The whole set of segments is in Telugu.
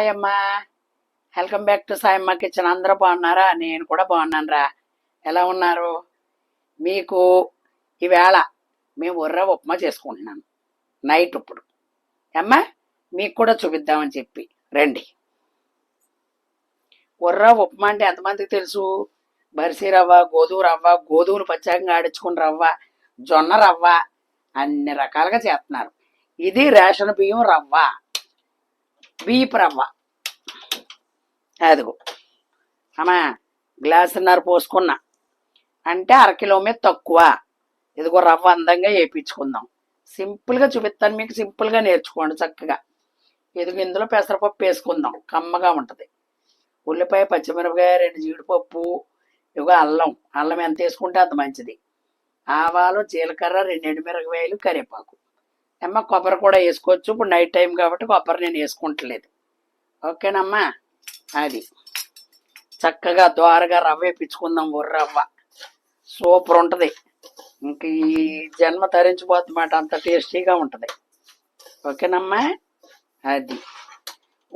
హాయ్ అమ్మా, welcome back to Sayamma kitchen. అందరూ బాగున్నారా? నేను కూడా బాగున్నాను రా. ఎలా ఉన్నారు? మీకు ఈవేళ మేము ఉర్ర ఉప్మా చేసుకుంటున్నాను నైట్. ఇప్పుడు అమ్మా మీకు కూడా చూపిద్దామని చెప్పి రండి. ఉర్ర ఉప్మా అంటే ఎంతమందికి తెలుసు? బరిసీ రవ్వ, గోధుమ రవ్వ, గోధుమలు పచ్చాకంగా ఆడించుకున్న రవ్వ, జొన్న రవ్వ, అన్ని రకాలుగా చేస్తున్నారు. ఇది రేషన్ బియ్యం రవ్వ, బియ్యపు రవ్వ. అదిగో అమ్మా, గ్లాసున్నర పోసుకున్నా అంటే అరకిలో మీద తక్కువ. ఇదిగో రవ్వ అందంగా వేయించుకుందాం. సింపుల్గా చూపిస్తాను మీకు, సింపుల్గా నేర్చుకోండి చక్కగా. ఇదిగో ఇందులో పెసరపప్పు వేసుకుందాం, కమ్మగా ఉంటుంది. ఉల్లిపాయ, పచ్చిమిరపకాయ, 2 జీడిపప్పు, ఇదిగో అల్లం. అల్లం ఎంత వేసుకుంటే అంత మంచిది. ఆవాలు, జీలకర్ర, 2 ఎండుమిరపకాయలు, కరివేపాకు. అమ్మ కొబ్బరి కూడా వేసుకోవచ్చు. ఇప్పుడు నైట్ టైం కాబట్టి కొబ్బరి నేను వేసుకుంటలేదు. ఓకేనమ్మా? అది చక్కగా దోరగా రవ్వ వేయించుకుందాం. రవ్వ సూపర్ ఉంటుంది. ఇంక ఈ జన్మ తరించిపోతుందన్నమాట, అంత టేస్టీగా ఉంటుంది. ఓకేనమ్మా? అది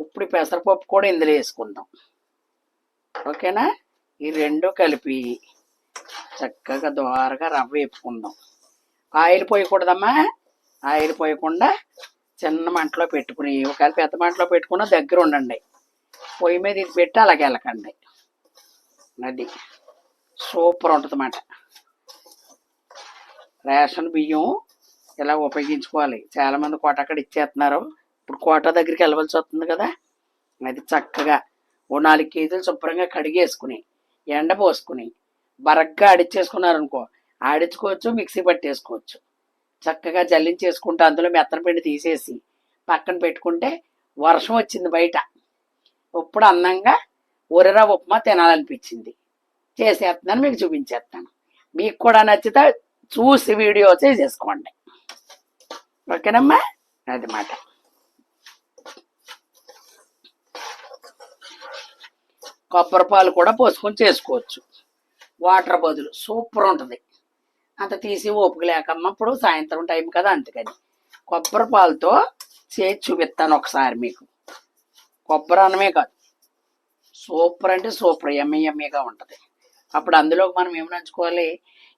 ఇప్పుడు పెసరపప్పు కూడా ఇందులో వేసుకుందాం. ఓకేనా? ఈ రెండు కలిపి చక్కగా దోరగా రవ్వ వేపుకుందాం. ఆయిల్ పోయకూడదమ్మా. ఆయిల్ పోయకుండా చిన్న మంటలో పెట్టుకుని, ఒకవేళ పెద్ద మంటలో పెట్టుకున్న దగ్గర ఉండండి. పొయ్యి మీద ఇది పెట్టి అలాగే వెళ్ళకండి. అది సూపర్ ఉంటుంది అన్నమాట. రేషన్ బియ్యం ఇలా ఉపయోగించుకోవాలి. చాలామంది కోట అక్కడ ఇచ్చేస్తున్నారు. ఇప్పుడు కోట దగ్గరికి వెళ్ళవలసి వస్తుంది కదా. అది చక్కగా ఓ 4 కేజీలు శుభ్రంగా కడిగేసుకుని, ఎండ పోసుకుని, బరగ్గా ఆడిచ్చేసుకున్నారనుకో, ఆడించుకోవచ్చు, మిక్సీ పట్టేసుకోవచ్చు. చక్కగా జల్లించేసుకుంటే అందులో మెత్తన పిండి తీసేసి పక్కన పెట్టుకుంటే, వర్షం వచ్చింది బయట, ఇప్పుడు అందంగా ఉర్ర ఉప్మా తినాలనిపించింది. చేసేస్తున్నాను, మీకు చూపించేస్తాను. మీకు కూడా నచ్చితే చూసి వీడియో చేసేసుకోండి. ఓకేనమ్మా? అది మాట. కొబ్బరి పాలు కూడా పోసుకొని చేసుకోవచ్చు, వాటర్ బదులు. సూపర్ ఉంటుంది. అంత తీసి ఓపిక లేకమ్మా, ఇప్పుడు సాయంత్రం టైం కదా, అందుకని కొబ్బరి పాలతో చేసి చూపిస్తాను ఒకసారి మీకు. కొబ్బరి అన్నమే కాదు, సూపర్ అంటే సూపర్, ఎమ్మె ఎమ్మెగా ఉంటుంది. అప్పుడు అందులోకి మనం ఏమి నంచుకోవాలి?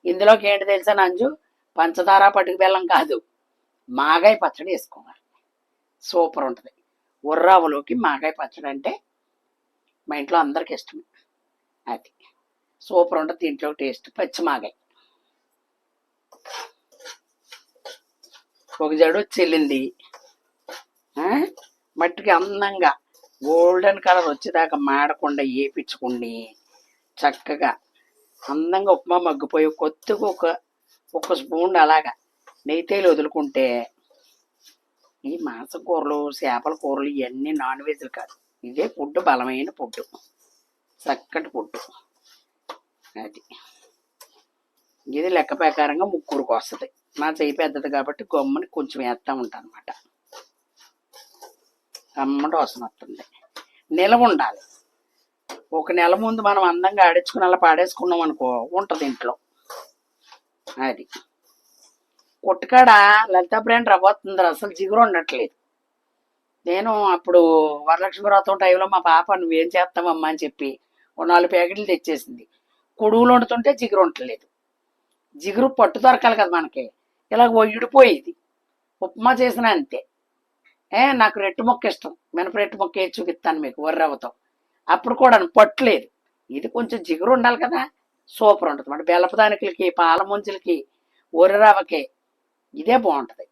ఇందులోకి ఏంటి తెలుసా నంజు? పంచదార, పట్టుకు బెల్లం కాదు, మాగాయ పచ్చడి వేసుకోవాలి. సూపర్ ఉంటుంది. ఉర్రావులోకి మాగాయ పచ్చడి అంటే మా ఇంట్లో అందరికి ఇష్టం. అది సూపర్ ఉంటుంది. దీంట్లో టేస్ట్ పచ్చి మాగాయ. ఒక జడు చెల్లింది, మట్టికి అందంగా గోల్డెన్ కలర్ వచ్చేదాకా మాడకుండా వేపించుకుని చక్కగా అందంగా ఉప్మా మగ్గిపోయి కొద్దిగా ఒక స్పూన్ అలాగా నెయ్యితేలు వదులుకుంటే, ఈ మాంసం కూరలు, చేపల కూరలు ఇవన్నీ నాన్ వెజ్లు కాదు. ఇదే ఫుడ్, బలమైన ఫుడ్, చక్కటి ఫుడ్. అది ఇది లెక్క ప్రకారంగా 3 వస్తుంది. నా చెయ్యి పెద్దది కాబట్టి గమ్ముని కొంచెం వేస్తూ ఉంటాను అనమాట. అమ్మటి వాసన వస్తుంది. నిలవ ఉండాలి. 1 నెల ముందు మనం అందంగా ఆడించుకుని అలా పాడేసుకున్నాం అనుకో, ఉంటుంది ఇంట్లో. అది కొట్టుకాడ లలితా బ్రాండ్ రవ్వ వస్తుంది, అసలు జిగురు ఉండట్లేదు. నేను అప్పుడు వరలక్ష్మి వ్రతం టైంలో మా పాప నువ్వేం చేస్తావమ్మా అని చెప్పి ఓ 4 ప్యాకెట్లు తెచ్చేసింది. కొడుగులు వండుతుంటే జిగురు ఉండట్లేదు. జిగురు పట్టు దొరకాలి కదా మనకి. ఇలా ఒయ్యిడిపోయేది. ఉప్మా చేసిన అంతే. నాకు రెట్టు మొక్క ఇష్టం, మినపరెట్టు మొక్క వేసి చూపిస్తాను మీకు వర్రవ్వతో. అప్పుడు కూడా పట్టులేదు. ఇది కొంచెం జిగురు ఉండాలి కదా, సూపర్ ఉంటుంది. అంటే బెల్లపు దానికలకి, పాల ముంచులకి, రవ్వకి ఇదే బాగుంటుంది.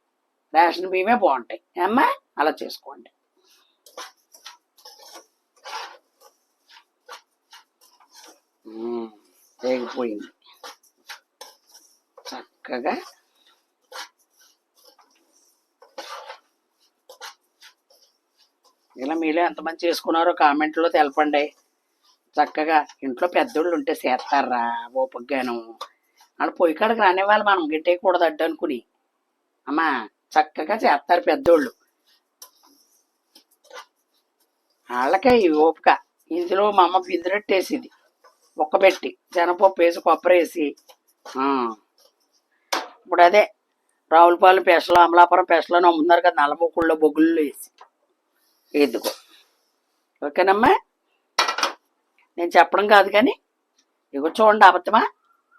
రేషన్ బియ్యమే బాగుంటాయి. అమ్మా అలా చేసుకోండి. వేగిపోయింది చక్కగా. ఇలా మీలో ఎంతమంది చేసుకున్నారో కామెంట్లో తెలపండి. చక్కగా ఇంట్లో పెద్దోళ్ళు ఉంటే చేస్తారా ఓపికగాను. వాళ్ళు పొయ్యి కాడికి రానివ్వాలి, మనం గిట్టేయకూడదు అడ్డు అనుకుని. అమ్మా చక్కగా చేస్తారు పెద్దోళ్ళు. వాళ్ళకే ఈ ఓపిక. ఇందులో మా అమ్మ బిందురెట్టేసింది, ఒక్కబెట్టి శనగపప్పు వేసి, కొబ్బరి వేసి. ఇప్పుడు అదే రావులపాలెం పెసలు, అమలాపురం పెసలు అని అమ్ముతున్నారు కదా, నల్లమూకుళ్ళలో బొగ్గుల్లో వేసి. ఇదిగో ఓకేనమ్మా, నేను చెప్పడం కాదు కానీ ఇగో చూడండి అబద్ధమా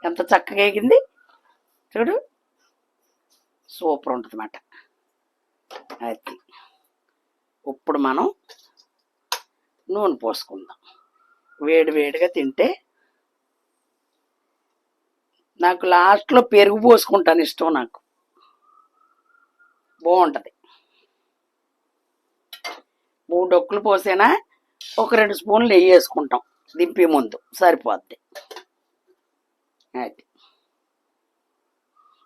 ఎంత చక్కగా ఎగింది. చూడు సూపర్ ఉంటుంది అన్నమాట. అది ఇప్పుడు మనం నూనె పోసుకుందాం. వేడి వేడిగా తింటే నాకు లాస్ట్లో పెరుగు పోసుకుంటాను, ఇష్టం నాకు, బాగుంటుంది. 3 డొక్కులు పోసేనా ఒక 2 స్పూన్లు నెయ్యి వేసుకుంటాం దింపే ముందు, సరిపోద్ది. అది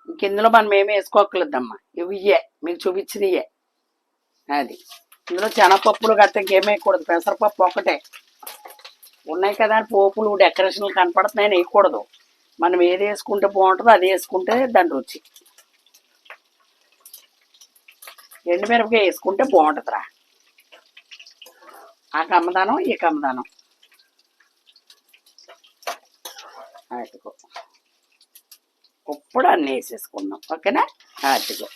ఇంకెందులో మనం ఏమి వేసుకోకలేదమ్మా, ఇవే మీకు చూపించినయే. అది ఇందులో శనగపప్పులు గట్ట ఇంకేం వేయకూడదు, పెసరపప్పు ఒకటే ఉన్నాయి కదా అని పోపులు డెకరేషన్లు కనపడుతున్నాయని వేయకూడదు. మనం ఏది వేసుకుంటే బాగుంటుందో అది వేసుకుంటే దాని రుచి. ఎండుమిరపకాయ వేసుకుంటే బాగుంటుందిరా. ఆ కమ్మదానం ఈ కమ్మదానం. అదిగో ఇప్పుడు అన్నీ వేసేసుకుందాం. ఓకేనా? అదిగో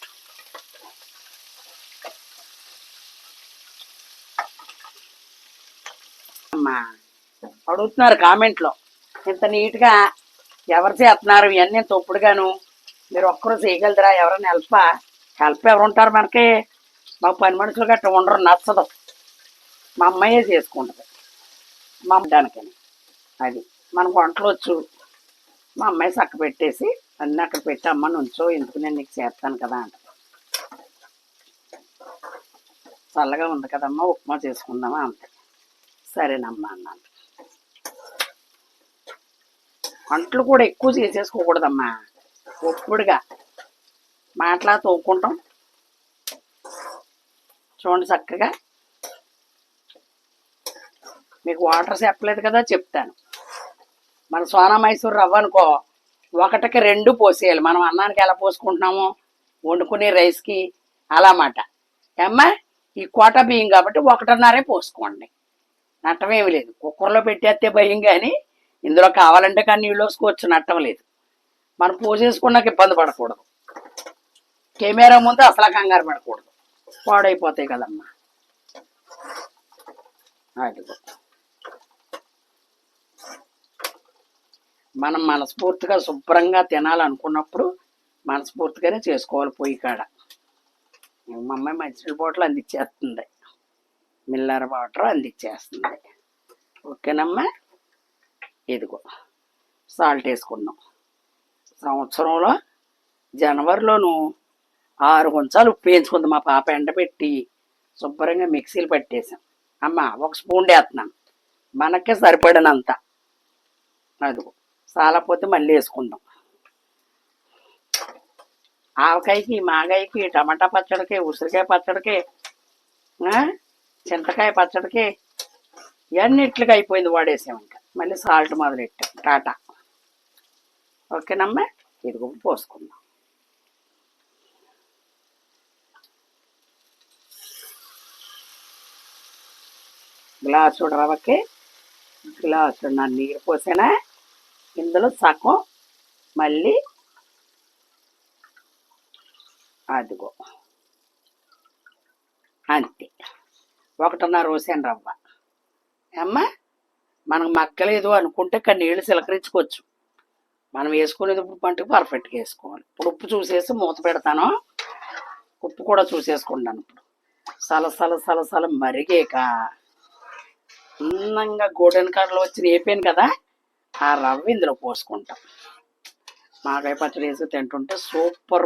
అమ్మా అడుగుతున్నారు కామెంట్లో, ఇంత నీట్గా ఎవరు చేస్తున్నారు ఇవన్నీ తొప్పుడుగాను, మీరు ఒక్కరు చేయగలదురా, ఎవరైనా హెల్ప్ ఎవరు ఉంటారు మనకి? మాకు పని మనుషులు గట్రా ఉండరు, నచ్చదు. మా అమ్మాయే చేసుకుంటుంది మా అమ్మడానికని. అది మనకు వంటలు వచ్చు, మా అమ్మాయి చక్క పెట్టేసి అన్నీ అక్కడ పెట్టి అమ్మ నుంచో ఎందుకు నేను నీకు చేస్తాను కదా అంట. చల్లగా ఉంది కదమ్మా ఉప్మా చేసుకుందామా అంతే. సరేనమ్మా అన్నాను. వంటలు కూడా ఎక్కువ చేసేసుకోకూడదమ్మా, ఒప్పుడుగా మాటలా తోముకుంటాం. చూడండి చక్కగా, మీకు వాటర్ చెప్పలేదు కదా చెప్తాను. మన సోనా మైసూర్ రవ్వ అనుకో, 1కి 2 పోసేయాలి. మనం అన్నానికి ఎలా పోసుకుంటున్నామో వండుకునే రైస్కి అలా మాట. అమ్మా ఈ కోటా బియ్యం కాబట్టి 1.5 పోసుకోండి, నట్టమేమి లేదు. కుక్కర్లో పెట్టేస్తే భయం, కానీ ఇందులో కావాలంటే కానీ నీళ్ళు వేసుకోవచ్చు, నట్టం లేదు. మనం పోసేసుకున్నాక ఇబ్బంది పడకూడదు, కెమెరా ముందు అసలు కంగారు పడకూడదు, పాడైపోతాయి కదమ్మా. అదిగో మనం మనస్ఫూర్తిగా శుభ్రంగా తినాలనుకున్నప్పుడు మనస్ఫూర్తిగానే చేసుకోవాలి. పొయ్యి కాడ మా అమ్మాయి మంచినీళ్ళ బాటిల్ అందించేస్తుంది, మిల్లర్ వాటర్ అందించేస్తుంది. ఓకేనమ్మా, ఇదిగో సాల్ట్ వేసుకున్నాం. సంవత్సరంలో జనవరిలోను 6 కొంచాలు ఉప్పు వేయించుకుంది మా పాప, ఎండబెట్టి శుభ్రంగా మిక్సీలు పట్టేసాం. అమ్మ 1 స్పూన్ వేస్తున్నాను, మనకే సరిపడినంత. అదిగో చాలపోతే మళ్ళీ వేసుకుందాం. ఆవకాయకి, మాగాయకి, టమాటా పచ్చడికి, ఉసిరికాయ పచ్చడికి, చింతకాయ పచ్చడికి ఇవన్నిట్లుగా అయిపోయింది వాడేసాం. ఇంకా మళ్ళీ సాల్ట్ మొదలెట్టాం. టాటా. ఓకేనమ్మా, ఇదిగో పోసుకుందాం. గ్లాసు రవ్వకి గ్లాసు నీరు పోసానా, ఇందులో సగం మళ్ళీ అదిగో అంతే 1.5 పోసాను రవ్వ. అమ్మ మనకు మగ్గలేదు అనుకుంటే ఇక్కడ నీళ్ళు చిలకరించుకోవచ్చు. మనం వేసుకునేది ఉప్పు పంటకు పర్ఫెక్ట్గా వేసుకోవాలి. ఇప్పుడు ఉప్పు చూసేసి మూత పెడతాను, ఉప్పు కూడా చూసేసుకుంటాను. ఇప్పుడు సలసల మరిగాక అందంగా గోల్డెన్ కలర్లో వచ్చి వేపాను కదా, ఆ రవ్వ ఇందులో పోసుకుంటాం. మాగాయ పచ్చడి వేసి తింటుంటే సూపర్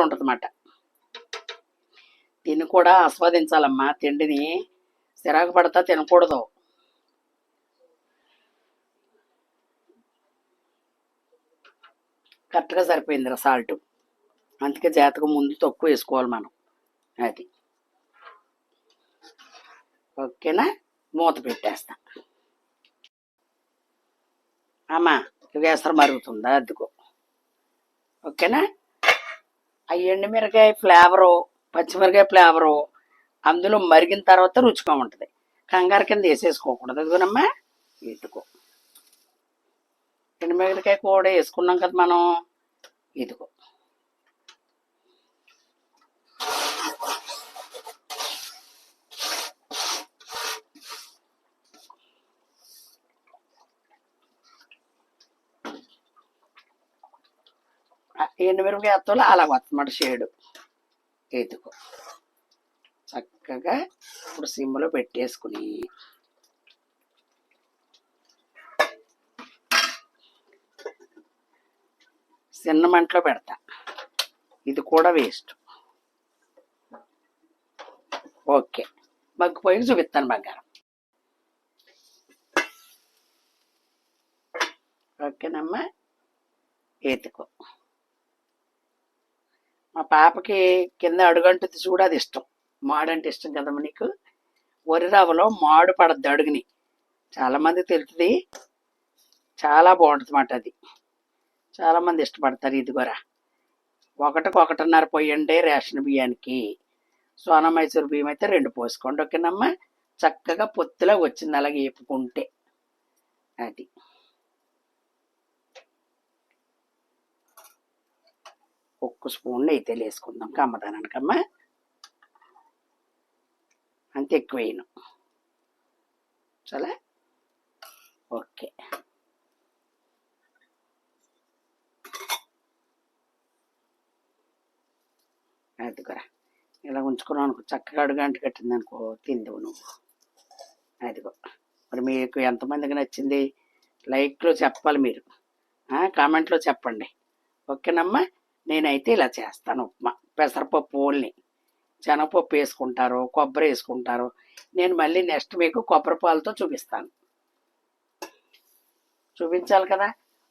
ఉంటుంది అన్నమాట. తిని కూడా ఆస్వాదించాలమ్మా, తిండిని చిరాకు పడతా తినకూడదు. కరెక్ట్గా సరిపోయిందిరా సాల్ట్, అందుకే జాతకు ముందు తక్కువ వేసుకోవాలి మనం. అది ఓకేనా, మూత పెట్టేస్తా. అమ్మా వేసర మరుగుతుందా, అద్దుకో. ఓకేనా, ఆ ఎండుమిరకాయ ఫ్లేవరు, పచ్చిమిరకాయ ఫ్లేవరు అందులో మరిగిన తర్వాత రుచిగా ఉంటుంది. కంగారు కింద వేసేసుకోకూడదు. అదిగోనమ్మా, ఇదిగో ఎండుమిరకాయ కూడా వేసుకున్నాం కదా మనం. ఇదిగో ఎండుమిరపకాయ వేస్తాలో అలా వస్తుందన్నమాట షేడు. ఎదుగు చక్కగా ఇప్పుడు సిమ్లో పెట్టేసుకుని చిన్న మంటలో పెడతా. ఇది కూడా వేస్ట్. ఓకే, మగ్గిపోయి చూపిస్తాను బంగారం. ఓకేనమ్మా, ఎత్తుకో. మా పాపకి కింద అడుగంటుంది చూడు, అది ఇష్టం. మాడు అంటే ఇష్టం కదమ్మా నీకు. వరి రవ్వలో మాడు పడద్దు అడుగుని, చాలామంది తెలుస్తుంది. చాలా బాగుంటుంది అన్నమాట అది. చాలామంది ఇష్టపడతారు. ఇదిగోరా, 1:1.5 పోయండి రేషన్ బియ్యానికి. సోనా మైసూర్ బియ్యం అయితే 2 పోసుకోండి. ఓకేనమ్మా, చక్కగా పొత్తులా వచ్చింది అలాగే వేపుకుంటే. అది 1 స్పూన్ అయితే వేసుకుందాం కమ్మదానానికమ్మా. అంత ఎక్కువ వేయను. చాలా ఓకే. అదిగోరా, ఇలా ఉంచుకున్నావు అనుకో, చక్కగా అడుగంట కట్టింది అనుకో, తిందువు నువ్వు. అదిగో. మరి మీకు ఎంతమందికి నచ్చింది లైక్లో చెప్పాలి మీరు, కామెంట్లో చెప్పండి. ఓకేనమ్మా, నేనైతే ఇలా చేస్తాను ఉప్మా. పెసరపప్పు ఓల్ని, శనగపప్పు వేసుకుంటారు, కొబ్బరి వేసుకుంటారు. నేను మళ్ళీ నెక్స్ట్ మీకు కొబ్బరి పాలతో చూపిస్తాను. చూపించాలి కదా,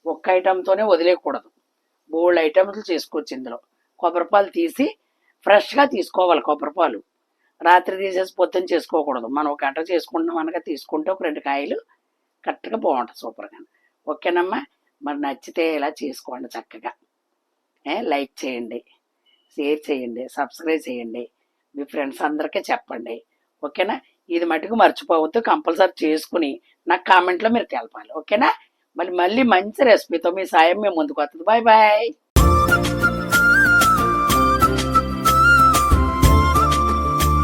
ఒక్క ఐటెంతోనే వదిలేయకూడదు. బోల్డ్ ఐటమ్స్ చేసుకోవచ్చు ఇందులో. కొబ్బరిపాలు తీసి ఫ్రెష్గా తీసుకోవాలి. కొబ్బరిపాలు రాత్రి తీసేసి పొద్దున్న చేసుకోకూడదు. మనం 1 గంట చేసుకుంటున్నాం అనగా తీసుకుంటే ఒక 2 కాయలు కరెక్ట్గా బాగుంటుంది, సూపర్గా. ఓకేనమ్మా, మరి నచ్చితే ఇలా చేసుకోండి చక్కగా. లైక్ చేయండి, షేర్ చేయండి, సబ్స్క్రైబ్ చేయండి, మీ ఫ్రెండ్స్ అందరికీ చెప్పండి. ఓకేనా, ఇది మటుకు మర్చిపోవద్దు. కంపల్సరీ చేసుకుని నాకు కామెంట్లో మీరు తెలపాలి. ఓకేనా, మళ్ళీ మంచి రెసిపీతో మీ సాయం మేము ముందుకు వస్తుంది. Bye bye.